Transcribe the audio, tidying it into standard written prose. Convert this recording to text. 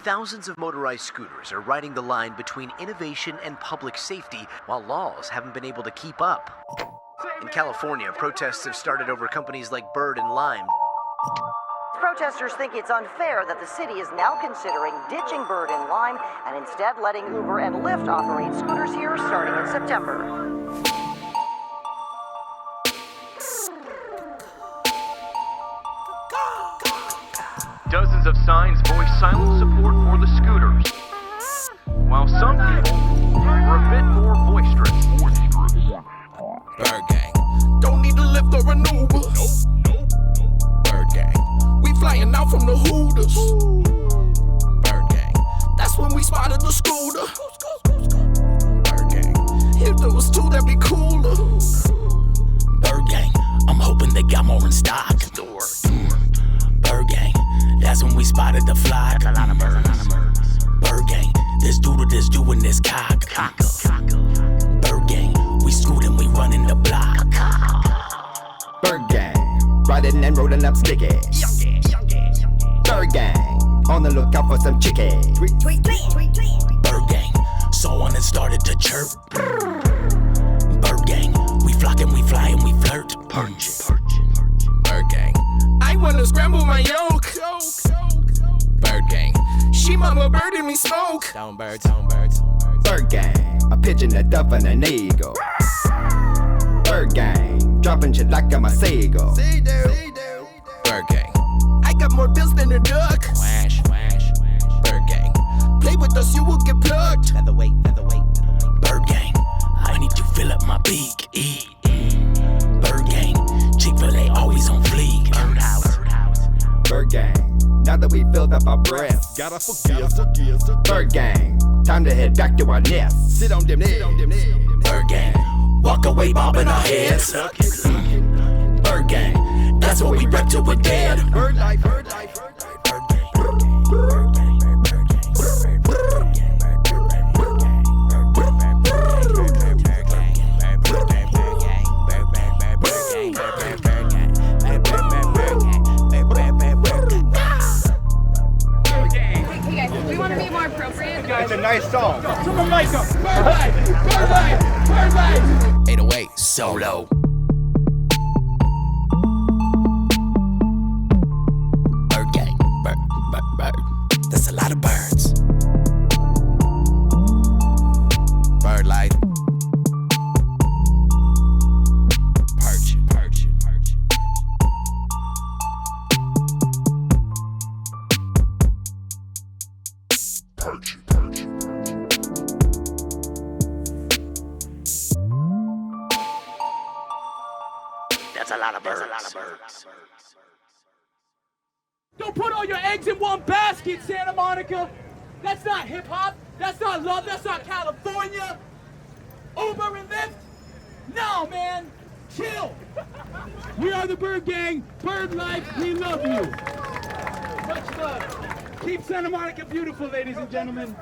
thousands of motorized scooters are riding the line between innovation and public safety while laws haven't been able to keep up. In California, protests have started over companies like Bird and Lime. Protesters think it's unfair that the city is now considering ditching Bird and Lime and instead letting Uber and Lyft operate scooters here starting in September. Dozens of signs voice silent support for the scooters, while some people were a bit more boisterous for the group. Bird gang, don't need a lift or an Uber. Bird gang, we flying out from the Hooters. Bird gang, that's when we spotted the scooter. Bird gang, if there was two, that'd be cooler. Bird gang, I'm hoping they got more in stock. Bird gang, that's when we spotted the flock. A lot of birds. Bird gang, this dude or this doing this cock. Bird gang, we scootin', we running the block. Bird gang, riding and rolling up sticky. Bird gang, on the lookout for some chicky. Bird gang, someone that started to chirp. Bird gang, we flock and we fly and we flirt. Bird gang, I wanna scramble my yolk. Bird gang, she mama bird and me smoke. Down birds. Bird gang, a pigeon, a dove, and an eagle. Bird gang, dropping shit like I'm a seagull. Bird gang, I got more bills than a duck. Wash. Bird gang, play with us, you will get plugged. Featherweight. Bird gang, I need to fill up my beak. Bird gang, Chick-fil-A always on fleek. Birdhouse. Bird gang, now that we filled up our breath. Gotta forgive. Bird gang, time to head back to our nest. Sit on them. Bird gang, walk away bobbing our heads. Bird gang, that's what we rep till we're dead. Bird life. It's a nice song. To the mic up. Bird life. 808 solo. Bird gang, bird. That's a lot of birds. Bird life. Perch it. That's a lot of birds. Don't put all your eggs in one basket, Santa Monica. That's not hip hop. That's not love. That's not California. Uber and Lyft. No, man. Chill. We are the Bird Gang. Bird life. We love you. Much love. Keep Santa Monica beautiful, ladies and gentlemen.